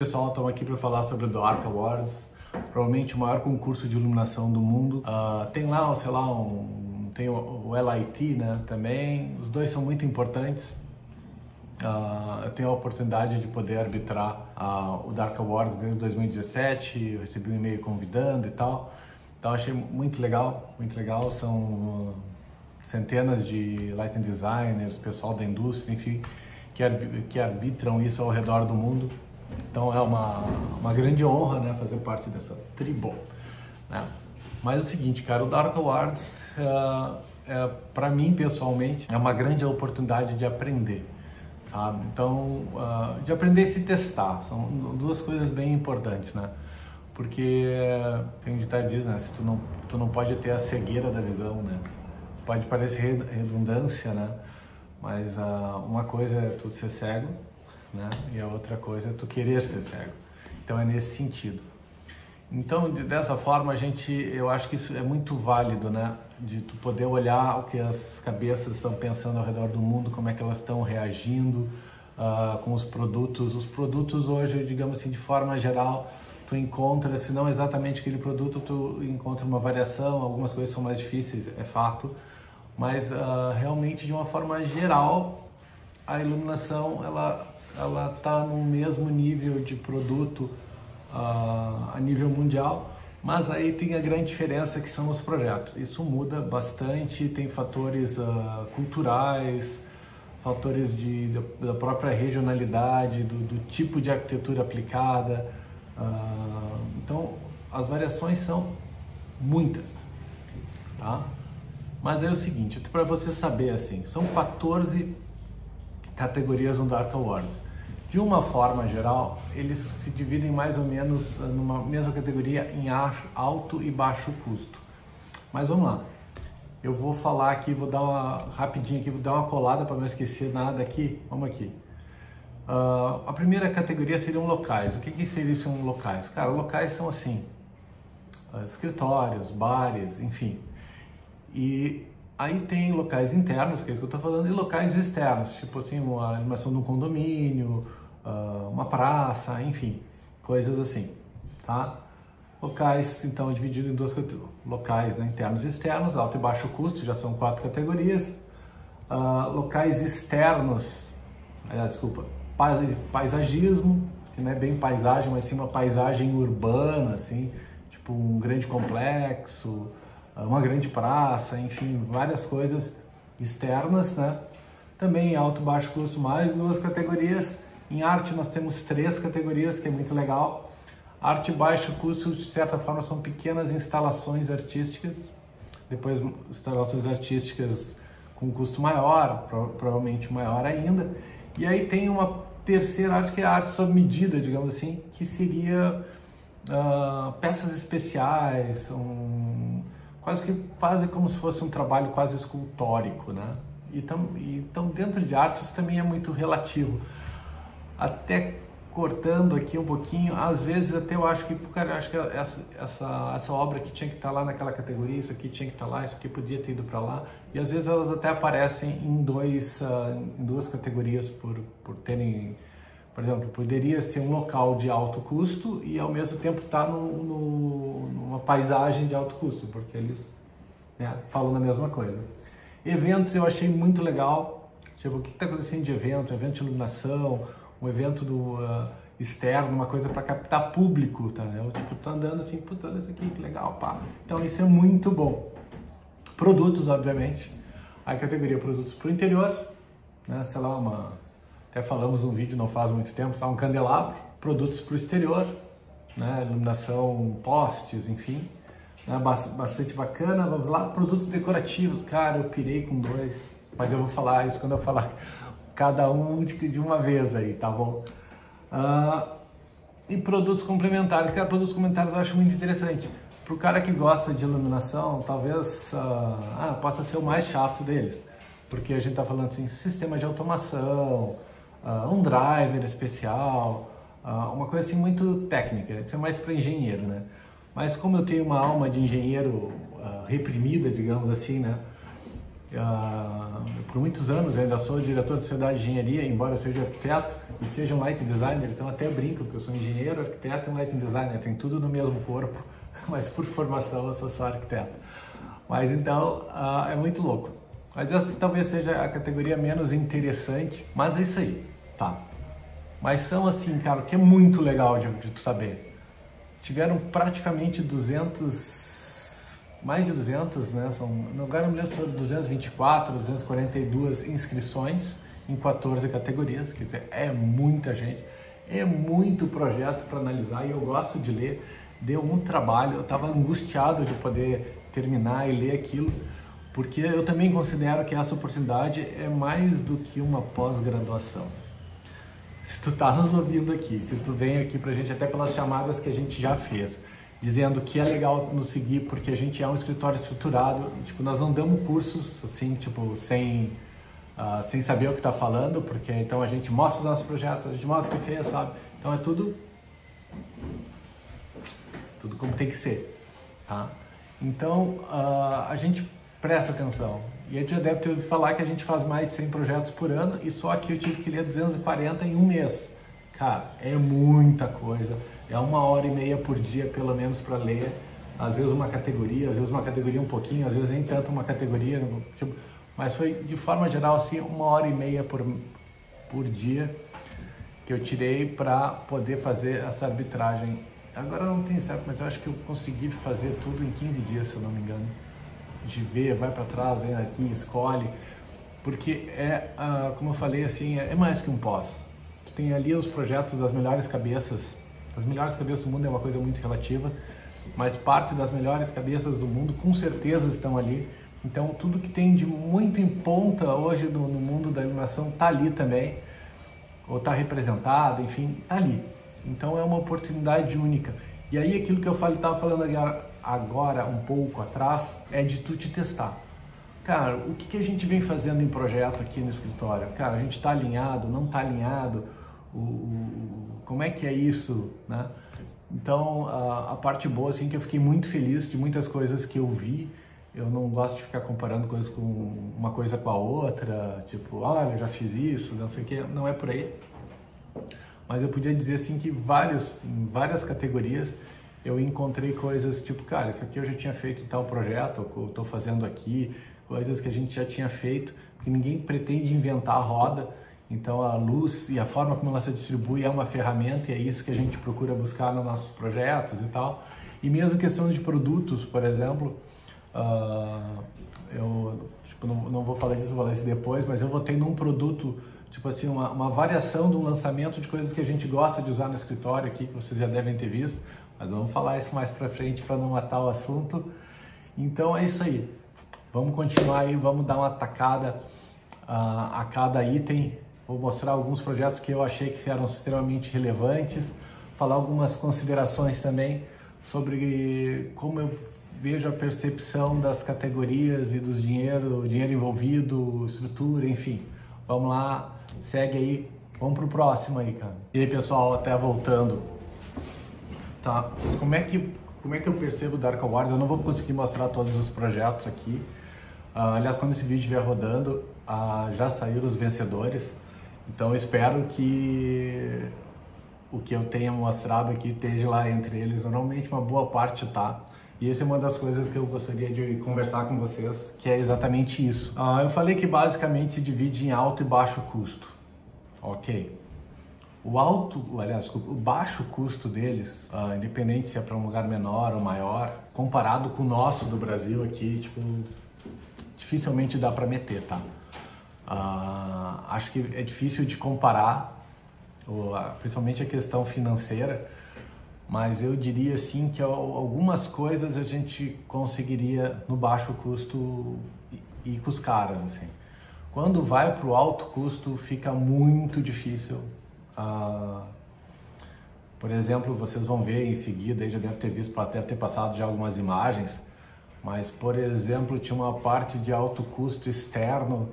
Pessoal, estamos aqui para falar sobre o Dark Awards, provavelmente o maior concurso de iluminação do mundo. Tem lá, sei lá, tem o LIT, né, também. Os dois são muito importantes. Eu tenho a oportunidade de poder arbitrar o Dark Awards desde 2017, eu recebi um e-mail convidando e tal. Então achei muito legal, muito legal. São centenas de lighting designers, pessoal da indústria, enfim, que arbitram isso ao redor do mundo. Então é uma grande honra, né, fazer parte dessa tribo, né? Mas é o seguinte, cara, o Dark Awards, para mim pessoalmente, é uma grande oportunidade de aprender, sabe? Então, de aprender e se testar, são duas coisas bem importantes, né? Porque, tem um ditado diz, né, se tu não pode ter a cegueira da visão, né? Pode parecer redundância, né? Mas uma coisa é tu ser cego, né? E a outra coisa é tu querer ser cego. Então é nesse sentido. Então, dessa forma, eu acho que isso é muito válido, né? De tu poder olhar o que as cabeças estão pensando ao redor do mundo, como é que elas estão reagindo com os produtos. Os produtos hoje, digamos assim, de forma geral, tu encontra, se não exatamente aquele produto, tu encontra uma variação, algumas coisas são mais difíceis, é fato, mas realmente, de uma forma geral, a iluminação, ela está no mesmo nível de produto a nível mundial, mas aí tem a grande diferença que são os projetos. Isso muda bastante, tem fatores culturais, fatores da própria regionalidade, do tipo de arquitetura aplicada. Então, as variações são muitas, tá? Mas é o seguinte, para você saber, assim, são 14 categorias no Dark Awards. De uma forma geral, eles se dividem mais ou menos numa mesma categoria em alto e baixo custo. Mas vamos lá, eu vou falar aqui, vou dar uma colada para não esquecer nada aqui. Vamos aqui. A primeira categoria seriam locais. O que seriam locais? Cara, locais são assim, escritórios, bares, enfim. E aí tem locais internos, que é isso que eu estou falando, e locais externos, tipo assim, uma animação de um condomínio, uma praça, enfim, coisas assim, tá? Locais, então, divididos em duas categorias, locais, né, internos e externos, alto e baixo custo, já são 4 categorias. Locais externos, desculpa, paisagismo, que não é bem paisagem, mas sim uma paisagem urbana, assim, tipo um grande complexo, uma grande praça, enfim, várias coisas externas, né? Também alto e baixo custo, mais 2 categorias. Em arte nós temos 3 categorias, que é muito legal. Arte e baixo custo, de certa forma, são pequenas instalações artísticas. Depois, instalações artísticas com custo maior, provavelmente maior ainda. E aí tem uma terceira arte, que é a arte sob medida, digamos assim, que seria peças especiais, quase como se fosse um trabalho quase escultórico, né? Então dentro de arte isso também é muito relativo. Até cortando aqui um pouquinho, às vezes até eu acho que, cara, acho que essa obra aqui tinha que estar lá naquela categoria, isso aqui tinha que estar lá, isso aqui podia ter ido para lá. E às vezes elas até aparecem em duas categorias por terem, por exemplo, poderia ser um local de alto custo e ao mesmo tempo estar numa paisagem de alto custo, porque eles, né, falam a mesma coisa. Eventos eu achei muito legal, tipo, o que está acontecendo de evento de iluminação, um evento externo, uma coisa para captar público, tá? Eu, tipo, tô andando assim, puta, olha isso aqui, que legal, pá. Então isso é muito bom. Produtos, obviamente, a categoria produtos para o interior, né, sei lá, até falamos num vídeo não faz muito tempo, um candelabro, produtos para o exterior, né, iluminação, postes, enfim, né, bastante bacana. Vamos lá, produtos decorativos, cara, eu pirei com 2, mas eu vou falar isso quando eu falar cada um de uma vez aí, tá bom? E produtos complementares, cara, produtos complementares eu acho muito interessante. Para o cara que gosta de iluminação, talvez possa ser o mais chato deles, porque a gente está falando assim, sistema de automação, um driver especial, uma coisa assim muito técnica, isso é mais para engenheiro, né? Mas como eu tenho uma alma de engenheiro reprimida, digamos assim, né? Por muitos anos eu ainda sou diretor de sociedade de engenharia, embora eu seja arquiteto e seja um light designer, então até brinco que eu sou engenheiro, arquiteto e um light designer, tem tudo no mesmo corpo, mas por formação eu sou só arquiteto. Mas então é muito louco. Mas essa talvez seja a categoria menos interessante, mas é isso aí, tá? Mas são assim, cara, o que é muito legal de tu saber. Tiveram praticamente 200, mais de 200, né? Agora não me lembro se foram 224, 242 inscrições em 14 categorias, quer dizer, é muita gente, é muito projeto para analisar e eu gosto de ler. Deu um trabalho, eu estava angustiado de poder terminar e ler aquilo, porque eu também considero que essa oportunidade é mais do que uma pós-graduação. Se tu tá nos ouvindo aqui, se tu vem aqui pra gente até pelas chamadas que a gente já fez, dizendo que é legal nos seguir porque a gente é um escritório estruturado, tipo, nós não damos cursos assim, tipo, sem saber o que tá falando, porque então a gente mostra os nossos projetos, a gente mostra o que fez, sabe? Então é tudo como tem que ser, tá? Então a gente presta atenção. E a gente já deve ter ouvido falar que a gente faz mais de 100 projetos por ano e só que eu tive que ler 240 em um mês. Cara, é muita coisa. É 1h30 por dia, pelo menos, para ler. Às vezes uma categoria, às vezes uma categoria um pouquinho, às vezes nem tanto uma categoria. Tipo, mas foi, de forma geral, assim, 1h30 por dia que eu tirei para poder fazer essa arbitragem. Agora eu não tenho certo, mas eu acho que eu consegui fazer tudo em 15 dias, se eu não me engano. De ver, vai para trás, vem aqui, escolhe, porque como eu falei, assim, é mais que um pós. Tu tem ali os projetos das melhores cabeças. As melhores cabeças do mundo é uma coisa muito relativa, mas parte das melhores cabeças do mundo com certeza estão ali. Então tudo que tem de muito em ponta hoje no mundo da iluminação tá ali também, ou tá representado, enfim, tá ali. Então é uma oportunidade única. E aí aquilo que eu estava falando agora um pouco atrás, é de tu te testar. Cara, o que a gente vem fazendo em projeto aqui no escritório? Cara, a gente está alinhado, não está alinhado? Como é que é isso, né? Então, a parte boa, assim, que eu fiquei muito feliz de muitas coisas que eu vi. Eu não gosto de ficar comparando coisas com uma coisa com a outra, tipo, olha, eu já fiz isso, não sei o que, não é por aí. Mas eu podia dizer, assim, que em várias categorias, eu encontrei coisas tipo, cara, isso aqui eu já tinha feito em tal projeto, eu estou fazendo aqui, coisas que a gente já tinha feito, que ninguém pretende inventar a roda. Então a luz e a forma como ela se distribui é uma ferramenta e é isso que a gente procura buscar nos nossos projetos e tal. E mesmo questão de produtos, por exemplo, eu tipo, não vou falar disso, vou falar isso depois, mas eu votei num produto, tipo assim, uma variação do lançamento de coisas que a gente gosta de usar no escritório aqui, que vocês já devem ter visto. Mas vamos falar isso mais pra frente para não matar o assunto. Então é isso aí. Vamos continuar aí, vamos dar uma tacada a cada item. Vou mostrar alguns projetos que eu achei que eram extremamente relevantes. Falar algumas considerações também sobre como eu vejo a percepção das categorias e dos dinheiro envolvido, estrutura, enfim. Vamos lá, segue aí. Vamos pro próximo aí, cara. E aí, pessoal, até voltando. Tá, mas como é que eu percebo o Dark Awards? Eu não vou conseguir mostrar todos os projetos aqui. Aliás, quando esse vídeo estiver rodando, já saíram os vencedores. Então eu espero que o que eu tenha mostrado aqui esteja lá entre eles. Normalmente uma boa parte tá. E essa é uma das coisas que eu gostaria de conversar com vocês, que é exatamente isso. Eu falei que basicamente se divide em alto e baixo custo. Ok. O baixo custo deles, independente se é para um lugar menor ou maior, comparado com o nosso do Brasil aqui, tipo, dificilmente dá para meter, tá? Acho que é difícil de comparar, principalmente a questão financeira, mas eu diria assim que algumas coisas a gente conseguiria no baixo custo e com os caras, assim. Quando vai para o alto custo fica muito difícil. Por exemplo, vocês vão ver em seguida, aí já deve ter visto, deve ter passado já algumas imagens, mas por exemplo tinha uma parte de alto custo externo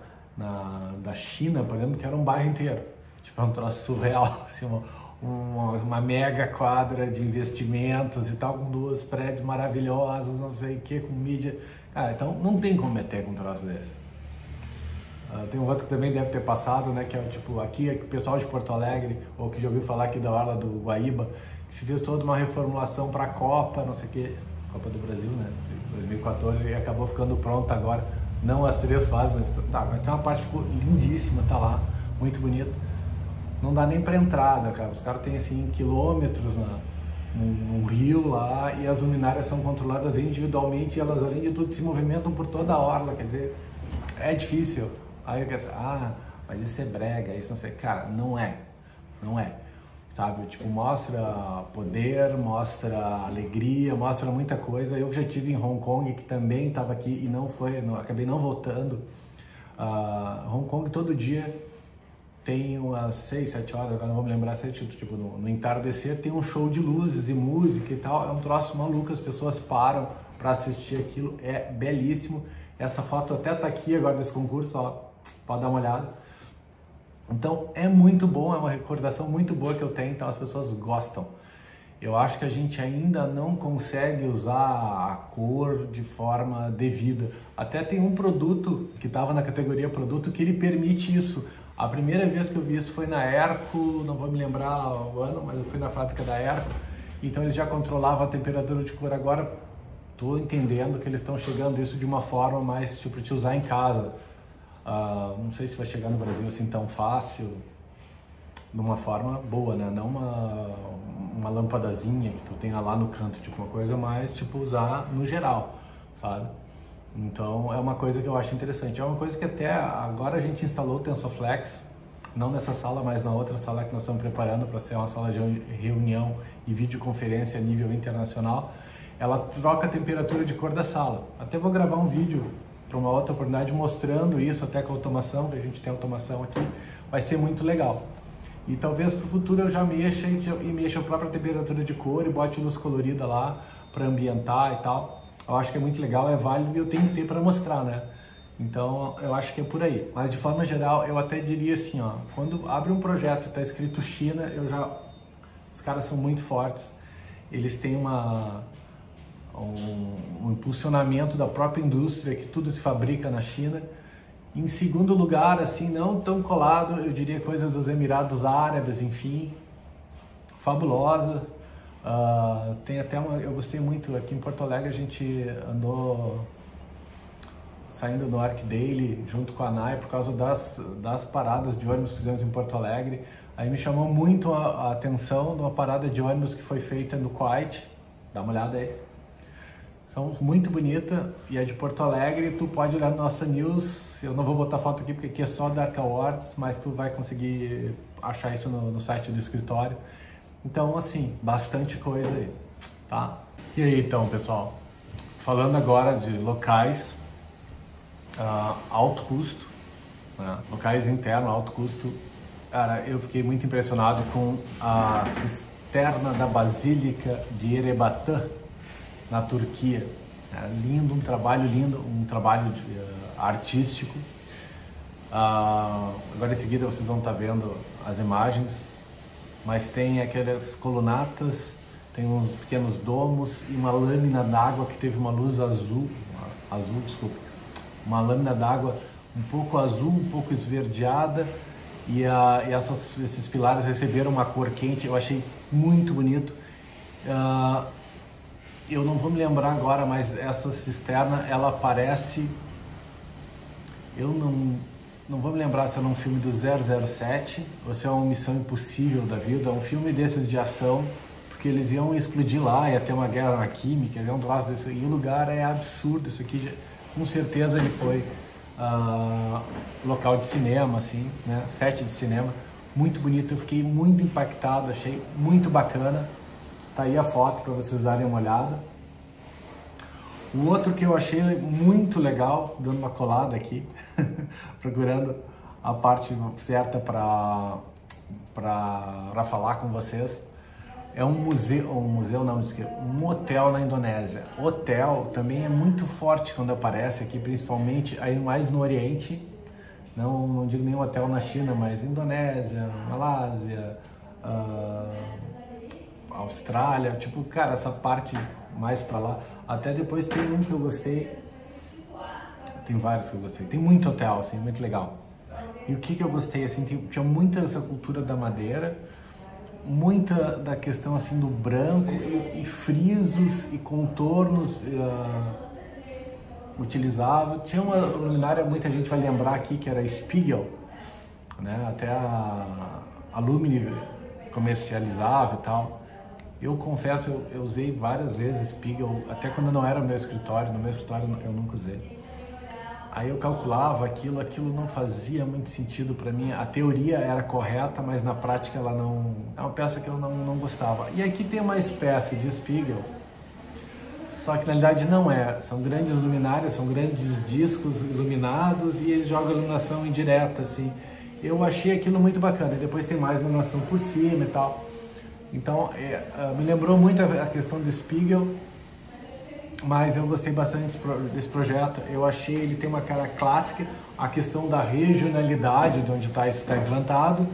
da China, por exemplo, que era um bairro inteiro, tipo, é um troço surreal, assim, uma mega quadra de investimentos e tal, com 2 prédios maravilhosos, não sei o que, com mídia, então não tem como meter com um troço desse. Tem um outro que também deve ter passado, né, que é tipo, aqui o pessoal de Porto Alegre, ou que já ouviu falar aqui da Orla do Guaíba, que se fez toda uma reformulação para a Copa, não sei o que, Copa do Brasil, né, 2014, e acabou ficando pronta agora, não as 3 fases, mas tem uma parte que ficou lindíssima, tá lá, muito bonita. Não dá nem para entrada, cara, os caras têm assim quilômetros no rio lá, e as luminárias são controladas individualmente, e elas além de tudo se movimentam por toda a orla, quer dizer, é difícil. Aí eu quero dizer, mas isso é brega, isso não sei, cara, não é, sabe, tipo, mostra poder, mostra alegria, mostra muita coisa. Eu já estive em Hong Kong, que também estava aqui e acabei não voltando. Hong Kong todo dia tem umas 6, 7 horas, agora não vou me lembrar, tipo, no entardecer tem um show de luzes e música e tal, é um troço maluco, as pessoas param para assistir aquilo, é belíssimo. Essa foto até tá aqui agora desse concurso, ó, pode dar uma olhada. Então é muito bom, é uma recordação muito boa que eu tenho, então as pessoas gostam. Eu acho que a gente ainda não consegue usar a cor de forma devida. Até tem um produto que estava na categoria produto que ele permite isso. A primeira vez que eu vi isso foi na Erco, não vou me lembrar o ano, mas eu fui na fábrica da Erco. Então eles já controlavam a temperatura de cor. Agora estou entendendo que eles estão chegando isso de uma forma mais tipo te usar em casa. Não sei se vai chegar no Brasil assim tão fácil, de uma forma boa, né? Não uma lâmpadazinha que tu tenha lá no canto, tipo uma coisa mais tipo usar no geral, sabe? Então é uma coisa que eu acho interessante. É uma coisa que até agora a gente instalou o TensorFlex, não nessa sala, mas na outra sala que nós estamos preparando para ser uma sala de reunião e videoconferência a nível internacional. Ela troca a temperatura de cor da sala. Até vou gravar um vídeo para uma outra oportunidade mostrando isso, até com a automação, que a gente tem automação aqui, vai ser muito legal. E talvez para o futuro eu já mexa e mexa a própria temperatura de cor e bote luz colorida lá para ambientar e tal. Eu acho que é muito legal, é válido e eu tenho que ter para mostrar, né? Então eu acho que é por aí. Mas de forma geral, eu até diria assim, ó, quando abre um projeto e está escrito China, os caras são muito fortes. Eles têm um impulsionamento da própria indústria, que tudo se fabrica na China. Em segundo lugar, assim, não tão colado, eu diria coisas dos Emirados Árabes, enfim, fabulosa. Tem até eu gostei muito, aqui em Porto Alegre a gente andou saindo no Arc Daily junto com a NAI por causa das paradas de ônibus que fizemos em Porto Alegre. Aí me chamou muito a atenção de uma parada de ônibus que foi feita no Kuwait, dá uma olhada aí. São muito bonita e é de Porto Alegre. Tu pode olhar no nossa news, eu não vou botar foto aqui porque aqui é só Dark Awards, mas tu vai conseguir achar isso no site do escritório. Então, assim, bastante coisa aí, tá? E aí, então, pessoal, falando agora de locais alto custo, né? Locais internos, alto custo. Cara, eu fiquei muito impressionado com a cisterna da Basílica de Erebatã, na Turquia. Lindo, um trabalho lindo, um trabalho artístico. Agora em seguida vocês vão estar vendo as imagens, mas tem aquelas colunatas, tem uns pequenos domos e uma lâmina d'água que teve uma luz desculpa, uma lâmina d'água um pouco azul, um pouco esverdeada, e esses pilares receberam uma cor quente. Eu achei muito bonito. Eu não vou me lembrar agora, mas essa cisterna, ela aparece, eu não vou me lembrar se é num filme do 007 ou se é uma Missão Impossível da vida, é um filme desses de ação, porque eles iam explodir lá, ia ter uma guerra química, ia um troço desse, e o lugar é absurdo. Isso aqui, com certeza ele foi local de cinema, assim, né, set de cinema, muito bonito. Eu fiquei muito impactado, achei muito bacana. Tá aí a foto para vocês darem uma olhada. O outro que eu achei muito legal, dando uma colada aqui, procurando a parte certa para falar com vocês, é um hotel na Indonésia. Hotel também é muito forte quando aparece aqui, principalmente aí mais no Oriente. Não digo nenhum hotel na China, mas Indonésia, Malásia, Austrália, tipo, cara, essa parte mais pra lá. Até depois tem um que eu gostei, tem vários que eu gostei. Tem muito hotel, assim, muito legal. E o que eu gostei, assim, tinha muita essa cultura da madeira, muita da questão, assim, do branco e frisos e contornos utilizáveis. Tinha uma luminária, muita gente vai lembrar aqui, que era Spiegel, né? Até a Lumine comercializava e tal. Eu confesso, eu usei várias vezes Spiegel, até quando não era no meu escritório eu nunca usei. Aí eu calculava aquilo não fazia muito sentido para mim. A teoria era correta, mas na prática ela não... É uma peça que eu não gostava. E aqui tem uma espécie de Spiegel, só que na realidade não é. São grandes luminárias, são grandes discos iluminados e eles jogam iluminação indireta, assim. Eu achei aquilo muito bacana. E depois tem mais iluminação por cima e tal. Então, me lembrou muito a questão do Spiegel, mas eu gostei bastante desse projeto. Eu achei ele tem uma cara clássica, a questão da regionalidade de onde isso está implantado,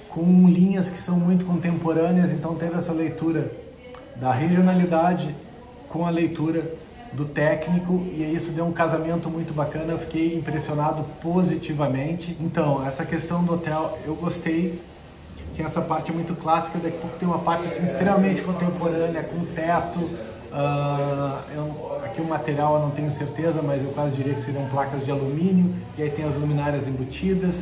com linhas que são muito contemporâneas, então teve essa leitura da regionalidade com a leitura do técnico, e isso deu um casamento muito bacana. Eu fiquei impressionado positivamente. Então, essa questão do hotel eu gostei. Tinha essa parte muito clássica, daqui a pouco tem uma parte assim, extremamente contemporânea, com teto. Aqui o material eu não tenho certeza, mas eu quase diria que seriam placas de alumínio, e aí tem as luminárias embutidas,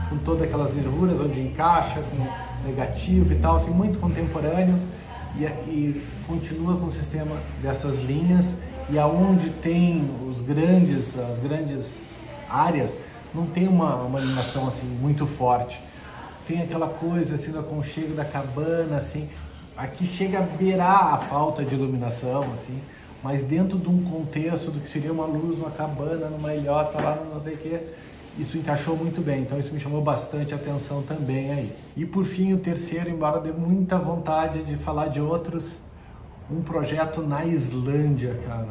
com todas aquelas nervuras onde encaixa, com negativo e tal, assim, muito contemporâneo, e continua com o sistema dessas linhas, e aonde tem as grandes áreas, não tem uma iluminação assim, muito forte. Tem aquela coisa assim do aconchego da cabana, assim, aqui chega a beirar a falta de iluminação, assim, mas dentro de um contexto do que seria uma luz numa cabana, numa ilhota lá, não sei o que, isso encaixou muito bem, então isso me chamou bastante atenção também aí. E por fim, o terceiro, embora dê muita vontade de falar de outros, um projeto na Islândia, cara.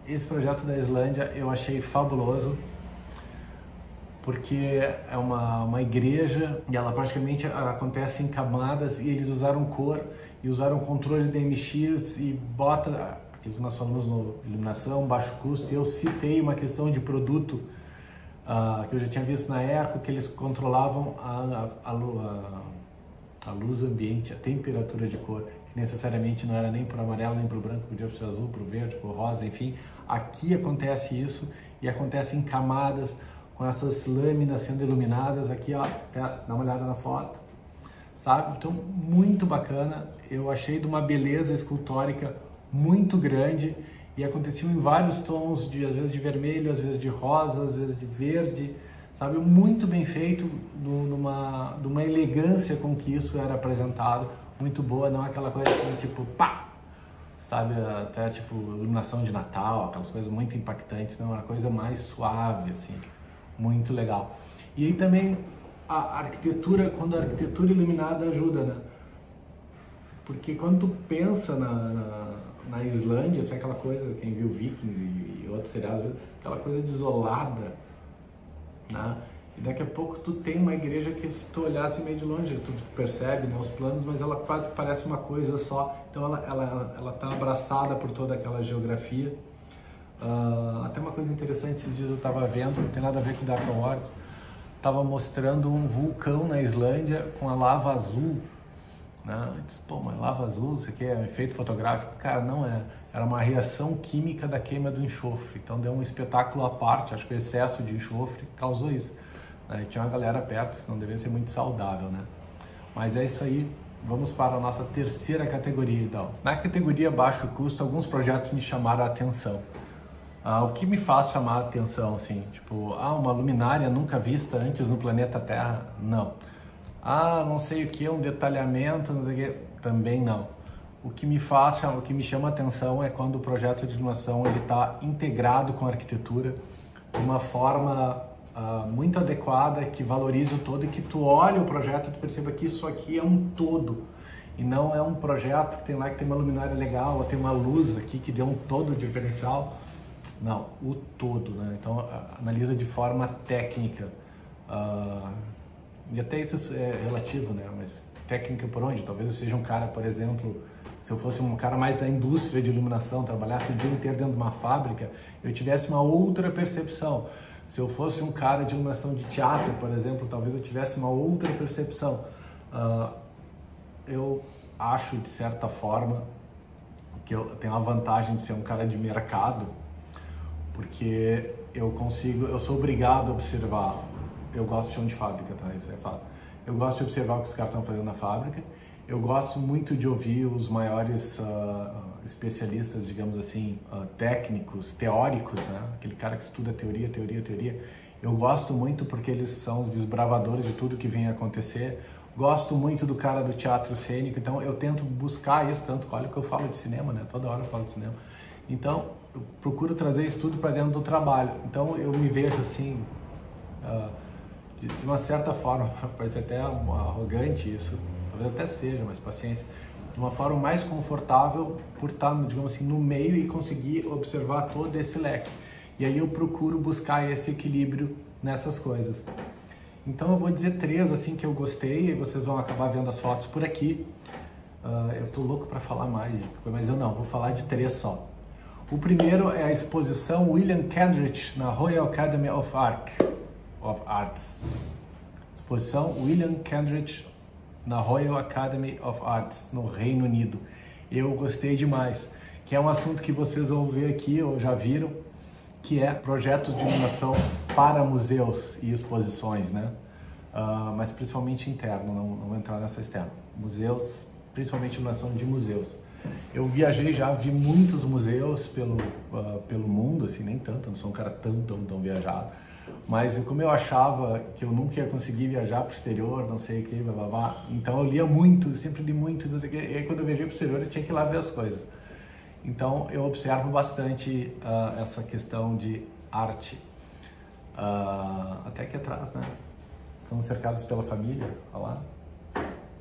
Esse projeto da Islândia eu achei fabuloso, porque é uma igreja e ela praticamente acontece em camadas, e eles usaram cor e usaram controle de MX e bota aquilo que nós falamos no iluminação, baixo custo. E eu citei uma questão de produto que eu já tinha visto na Erco, que eles controlavam a luz ambiente, a temperatura de cor, que necessariamente não era nem para o amarelo, nem para o branco, podia ser azul, para o verde, para o rosa, enfim. Aqui acontece isso, e acontece em camadas, com essas lâminas sendo iluminadas. Aqui, ó, dá uma olhada na foto, sabe? Então, muito bacana. Eu achei de uma beleza escultórica muito grande, e aconteciam em vários tons, às vezes de vermelho, às vezes de rosa, às vezes de verde, sabe? Muito bem feito, numa elegância com que isso era apresentado, muito boa, não aquela coisa assim, tipo, pá! Sabe, até tipo iluminação de Natal, aquelas coisas muito impactantes, não, uma coisa mais suave, assim. Muito legal. E aí também a arquitetura, quando a arquitetura iluminada ajuda, né? Porque quando tu pensa na Islândia, assim, aquela coisa, quem viu Vikings e outros seriados, aquela coisa desolada, né? E daqui a pouco tu tem uma igreja que, se tu olhasse meio de longe, tu percebe, né, os planos, mas ela quase parece uma coisa só. Então ela tá abraçada por toda aquela geografia. Até uma coisa interessante, esses dias eu estava vendo, não tem nada a ver com o Dark Awards, estava mostrando um vulcão na Islândia com a lava azul, né? Eu disse, pô, mas lava azul, isso aqui é um efeito fotográfico? Cara, não é. Era uma reação química da queima do enxofre, então deu um espetáculo à parte. Acho que o excesso de enxofre causou isso, né? E tinha uma galera perto, não devia ser muito saudável, né? Mas é isso aí. Vamos para a nossa terceira categoria, então. Na categoria baixo custo, alguns projetos me chamaram a atenção. O que me faz chamar a atenção, assim, tipo, uma luminária nunca vista antes no planeta Terra? Não. Não sei o que, um detalhamento, não sei o que, também não. O que me chama a atenção é quando o projeto de iluminação ele está integrado com a arquitetura de uma forma muito adequada, que valoriza o todo, e que tu olha o projeto e tu perceba que isso aqui é um todo. E não é um projeto que tem lá que tem uma luminária legal, ou tem uma luz aqui que deu um todo diferencial. Não, o todo, né? Então analisa de forma técnica, e até isso é relativo, né? Mas técnica por onde? Talvez eu seja um cara, por exemplo, se eu fosse um cara mais da indústria de iluminação, trabalhasse o dia inteiro dentro de uma fábrica, eu tivesse uma outra percepção. Se eu fosse um cara de iluminação de teatro, por exemplo, talvez eu tivesse uma outra percepção. Eu acho, de certa forma, que eu tenho a vantagem de ser um cara de mercado, porque eu sou obrigado a observar. Eu gosto de chão de fábrica, tá? Isso é fato. Eu gosto de observar o que os caras estão fazendo na fábrica. Eu gosto muito de ouvir os maiores especialistas, digamos assim, técnicos, teóricos, né? Aquele cara que estuda teoria. Eu gosto muito porque eles são os desbravadores de tudo que vem a acontecer. Gosto muito do cara do teatro cênico, então eu tento buscar isso, tanto olha que eu falo de cinema, né? Toda hora eu falo de cinema. Então, eu procuro trazer isso tudo para dentro do trabalho. Então, eu me vejo assim, de uma certa forma, parece até arrogante isso, talvez até seja, mas paciência, de uma forma mais confortável por estar, digamos assim, no meio e conseguir observar todo esse leque. E aí eu procuro buscar esse equilíbrio nessas coisas. Então eu vou dizer 3 assim que eu gostei e vocês vão acabar vendo as fotos por aqui. Eu tô louco para falar mais, mas eu não, vou falar de 3 só. O primeiro é a exposição William Kentridge na Royal Academy of Arts. Exposição William Kentridge na Royal Academy of Arts, no Reino Unido. Eu gostei demais, que é um assunto que vocês vão ver aqui, ou já viram, que é projetos de iluminação para museus e exposições, né? Mas principalmente interno, não vou entrar nessa externa. Museus, principalmente iluminação de museus. Eu viajei já, vi muitos museus pelo mundo, assim, nem tanto, não sou um cara tão viajado. Mas como eu achava que eu nunca ia conseguir viajar para o exterior, não sei o que, blá blá blá, então eu lia muito, sempre li muito, não sei o que, e aí quando eu viajei para o exterior eu tinha que ir lá ver as coisas. Então eu observo bastante essa questão de arte, até aqui atrás, né? Estamos cercados pela família, olha lá.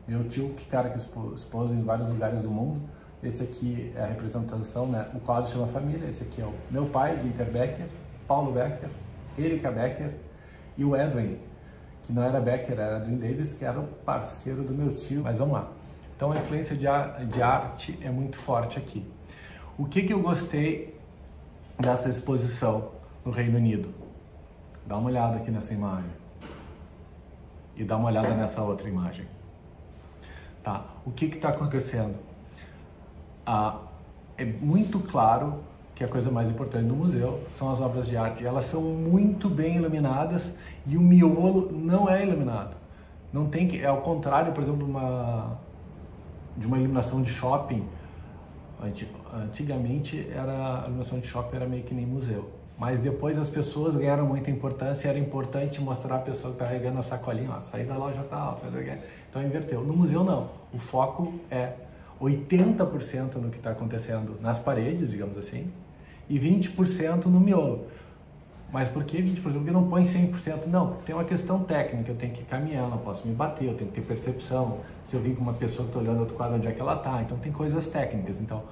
Meu tio, que cara que expôs em vários lugares do mundo. Esse aqui é a representação, né? O quadro chama Família. Esse aqui é o meu pai, Günther Becker, Paulo Becker, Erika Becker e o Edwin, que não era Becker, era Edwin Davis, que era o parceiro do meu tio. Mas vamos lá. Então a influência de arte é muito forte aqui. O que eu gostei dessa exposição no Reino Unido? Dá uma olhada aqui nessa imagem. E dá uma olhada nessa outra imagem. Tá, o que está acontecendo? É muito claro que a coisa mais importante do museu são as obras de arte. Elas são muito bem iluminadas e o miolo não é iluminado. Não tem que, é ao contrário, por exemplo, de uma iluminação de shopping. Antigamente a iluminação de shopping era meio que nem museu. Mas depois as pessoas ganharam muita importância e era importante mostrar a pessoa que está carregando a sacolinha, ó, sair da loja tal, então inverteu. No museu não, o foco é 80% no que está acontecendo nas paredes, digamos assim, e 20% no miolo. Mas por que 20%? Porque não põe 100%? Não, tem uma questão técnica, eu tenho que caminhar, não posso me bater, eu tenho que ter percepção. Se eu vir com uma pessoa que está olhando outro quadro, onde é que ela está? Então tem coisas técnicas. Então,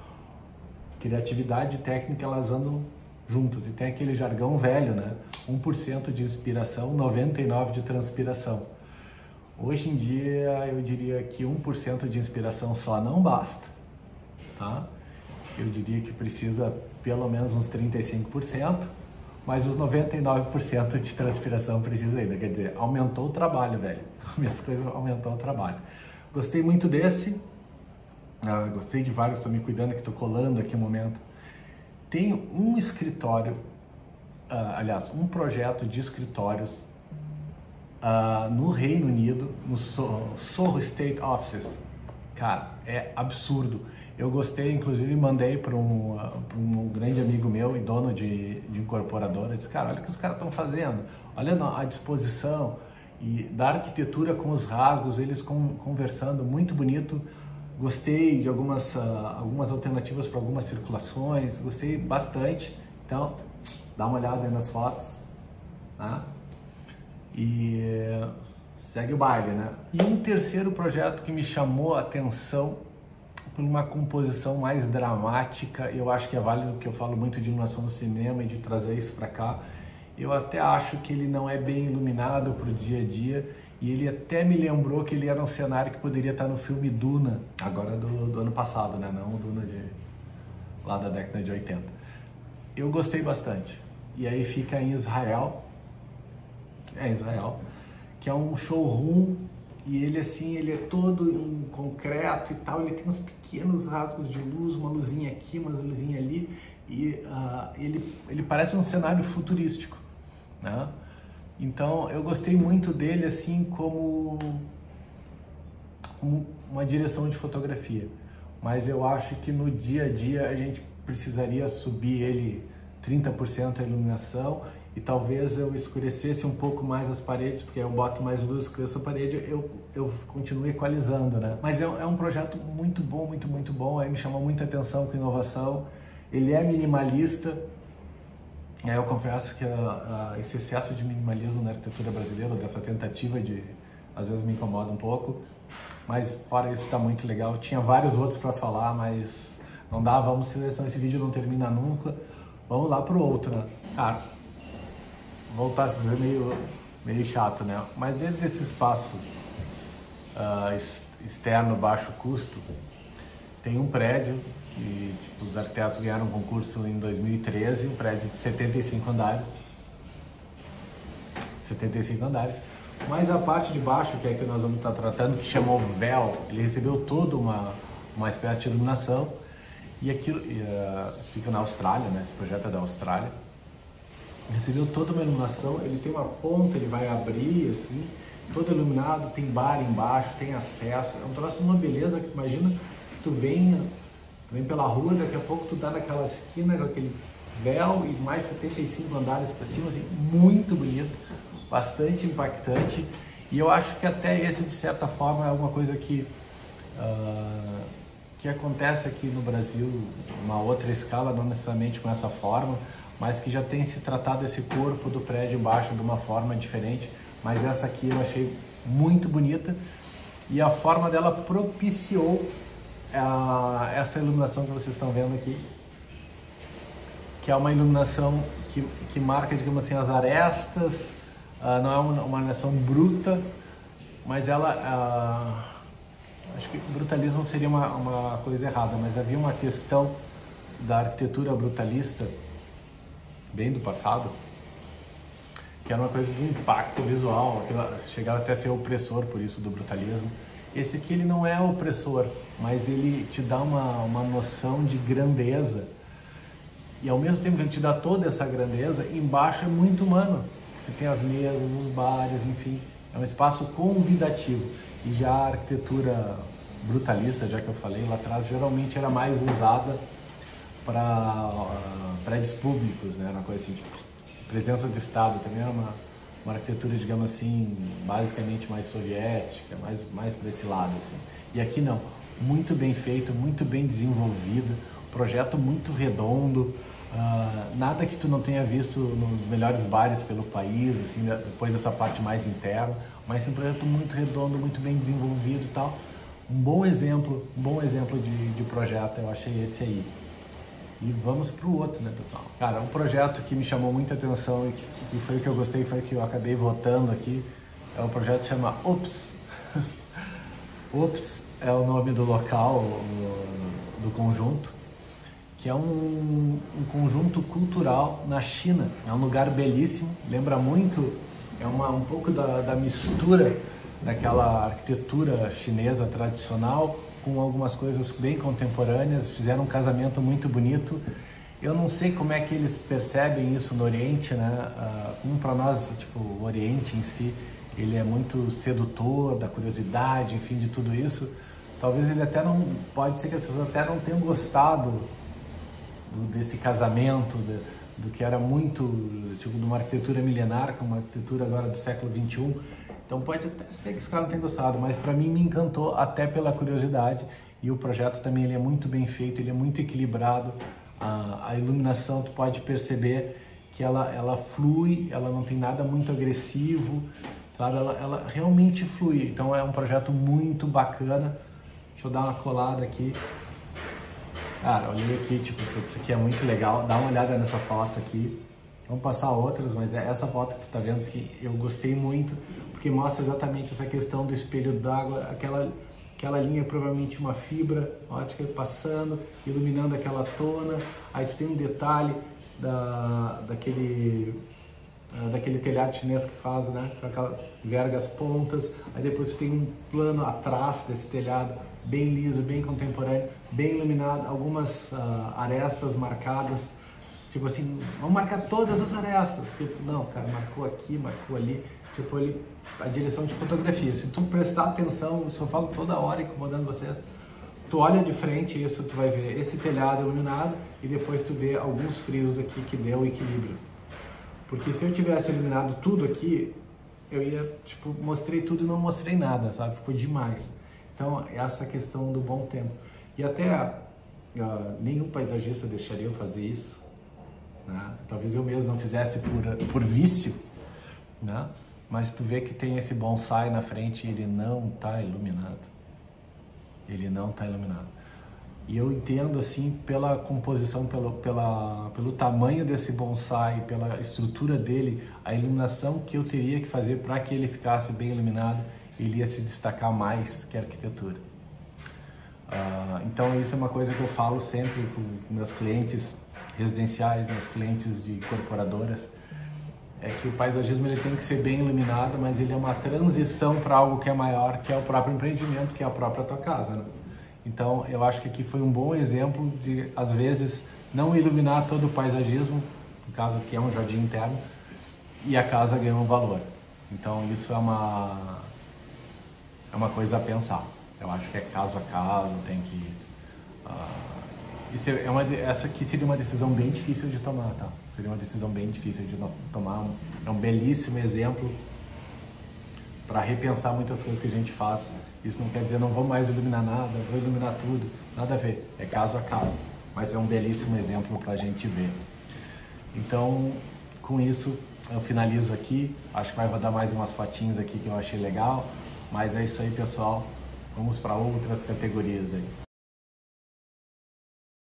criatividade e técnica, elas andam juntas. E tem aquele jargão velho, né? 1% de inspiração, 99% de transpiração. Hoje em dia, eu diria que 1% de inspiração só não basta, tá? Eu diria que precisa pelo menos uns 35%, mas os 99% de transpiração precisa ainda. Quer dizer, aumentou o trabalho, velho. Minhas coisas aumentou o trabalho. Gostei muito desse. Gostei de vários, estou me cuidando que estou colando aqui no momento. Tenho um escritório, aliás, um projeto de escritórios no Reino Unido, no Soho State Offices. Cara, é absurdo. Eu gostei, inclusive mandei para um grande amigo meu e dono de incorporadora. Eu disse, cara, olha o que os caras estão fazendo. Olha a disposição e da arquitetura com os rasgos, eles conversando, muito bonito. Gostei de algumas alternativas para algumas circulações, gostei bastante. Então, dá uma olhada aí nas fotos, tá? E segue o baile, né? E um terceiro projeto que me chamou a atenção por uma composição mais dramática, eu acho que é válido, porque eu falo muito de iluminação no cinema e de trazer isso para cá. Eu até acho que ele não é bem iluminado para o dia a dia E ele até me lembrou que ele era um cenário que poderia estar no filme Duna, agora do ano passado, né? Não o Duna lá da década de 80. Eu gostei bastante. E aí fica em Israel, que é um showroom, e ele assim, ele é todo em concreto e tal, ele tem uns pequenos rasgos de luz, uma luzinha aqui, uma luzinha ali, e ele parece um cenário futurístico, né? Então eu gostei muito dele assim como uma direção de fotografia, mas eu acho que no dia a dia a gente precisaria subir ele 30% a iluminação, e talvez eu escurecesse um pouco mais as paredes, porque eu boto mais luz, escureço a parede, eu continuo equalizando, né? Mas é um projeto muito bom, muito bom, aí me chamou muita atenção com inovação, ele é minimalista. Eu confesso que esse excesso de minimalismo na arquitetura brasileira, dessa tentativa às vezes me incomoda um pouco, mas fora isso está muito legal. Tinha vários outros para falar, mas não dá, vamos selecionar, esse vídeo não termina nunca, vamos lá pro outro, né? Cara, voltar a ser meio chato, né? Mas dentro desse espaço externo, baixo custo, tem um prédio que os arquitetos ganharam um concurso em 2013, um prédio de 75 andares. 75 andares. Mas a parte de baixo, que é que nós vamos estar tratando, que chamou véu, ele recebeu toda uma espécie de iluminação. E aquilo fica na Austrália, né? Esse projeto é da Austrália. Recebeu toda uma iluminação, ele tem uma ponta, ele vai abrir, assim, todo iluminado, tem bar embaixo, tem acesso. É um troço de uma beleza que imagina que tu vem pela rua, daqui a pouco tu dá naquela esquina com aquele véu e mais 75 andares para cima, assim, muito bonito, bastante impactante. E eu acho que até esse, de certa forma, é alguma coisa que acontece aqui no Brasil, uma outra escala, não necessariamente com essa forma, mas que já tem se tratado esse corpo do prédio embaixo de uma forma diferente. Mas essa aqui eu achei muito bonita, e a forma dela propiciou essa iluminação que vocês estão vendo aqui, que é uma iluminação que marca, digamos assim, as arestas. Não é uma iluminação bruta, mas ela, acho que brutalismo seria uma coisa errada, mas havia uma questão da arquitetura brutalista, bem do passado, que era uma coisa do impacto visual, que chegava até a ser opressor, por isso do brutalismo. Esse aqui ele não é opressor, mas ele te dá uma noção de grandeza, e ao mesmo tempo que ele te dá toda essa grandeza, embaixo é muito humano, porque tem as mesas, os bares, enfim, é um espaço convidativo. E já a arquitetura brutalista, já que eu falei lá atrás, geralmente era mais usada para prédios públicos, né? Uma coisa assim, tipo, presença do Estado, também era uma arquitetura, digamos assim, basicamente mais soviética, mais para esse lado, assim. E aqui não, muito bem feito, muito bem desenvolvido, projeto muito redondo, nada que tu não tenha visto nos melhores bares pelo país, assim, depois dessa parte mais interna, mas um projeto muito redondo, muito bem desenvolvido e tal. Um bom exemplo de projeto, eu achei esse aí. E vamos pro outro, né, pessoal? Cara, um projeto que me chamou muita atenção e que foi o que eu gostei, foi o que eu acabei votando aqui, é um projeto que chama Ops. Ops é o nome do local, do conjunto, que é um conjunto cultural na China. É um lugar belíssimo, lembra muito, um pouco da mistura daquela arquitetura chinesa tradicional com algumas coisas bem contemporâneas. Fizeram um casamento muito bonito. Eu não sei como é que eles percebem isso no Oriente, né? Como para nós, tipo, o Oriente em si, ele é muito sedutor da curiosidade, enfim, de tudo isso. Talvez ele até não, pode ser que as pessoas até não tenham gostado desse casamento, do que era muito, tipo, de uma arquitetura milenar com uma arquitetura agora do século XXI. Então pode até ser que esse cara não tenha gostado, mas para mim me encantou até pela curiosidade. E o projeto também, ele é muito bem feito, ele é muito equilibrado. A iluminação, tu pode perceber que ela flui, ela não tem nada muito agressivo, sabe? Ela realmente flui. Então é um projeto muito bacana. Deixa eu dar uma colada aqui. Cara, olhei aqui, tipo, isso aqui é muito legal. Dá uma olhada nessa foto aqui. Vamos passar outras, mas essa foto que tu tá vendo que eu gostei muito, porque mostra exatamente essa questão do espelho d'água, aquela linha, provavelmente uma fibra ótica passando, iluminando aquela tona. Aí tu tem um detalhe daquele telhado chinês que faz, né, com aquela verga as pontas. Aí depois tu tem um plano atrás desse telhado, bem liso, bem contemporâneo, bem iluminado, algumas arestas marcadas. Tipo assim, vamos marcar todas as arestas. Tipo, não, cara, marcou aqui, marcou ali. Tipo, a direção de fotografia. Se tu prestar atenção, isso eu falo toda hora incomodando vocês. Tu olha de frente isso, tu vai ver esse telhado iluminado e depois tu vê alguns frisos aqui que deu equilíbrio. Porque se eu tivesse iluminado tudo aqui, eu ia, tipo, mostrei tudo e não mostrei nada, sabe? Ficou demais. Então, essa questão do bom tempo. E até nenhum paisagista deixaria eu fazer isso. Né? Talvez eu mesmo não fizesse por vício, né? Mas tu vê que tem esse bonsai na frente e ele não está iluminado. Ele não está iluminado. E eu entendo assim pela composição, pelo tamanho desse bonsai, pela estrutura dele, a iluminação que eu teria que fazer para que ele ficasse bem iluminado, ele ia se destacar mais que a arquitetura. Então isso é uma coisa que eu falo sempre com meus clientes residenciais, meus clientes de corporadoras, é que o paisagismo ele tem que ser bem iluminado, mas ele é uma transição para algo que é maior, que é o próprio empreendimento, que é a própria tua casa, né? Então eu acho que aqui foi um bom exemplo de, às vezes, não iluminar todo o paisagismo, no caso aqui é um jardim interno, e a casa ganha um valor. Então isso é uma coisa a pensar. Eu acho que é caso a caso, tem que... essa aqui seria uma decisão bem difícil de tomar, tá? Seria uma decisão bem difícil de tomar. É um belíssimo exemplo para repensar muitas coisas que a gente faz. Isso não quer dizer não vou mais iluminar nada, vou iluminar tudo, nada a ver. É caso a caso, mas é um belíssimo exemplo para a gente ver. Então, com isso, eu finalizo aqui. Acho que vai rodar mais umas fotinhas aqui que eu achei legal. Mas é isso aí, pessoal. Vamos para outras categorias aí.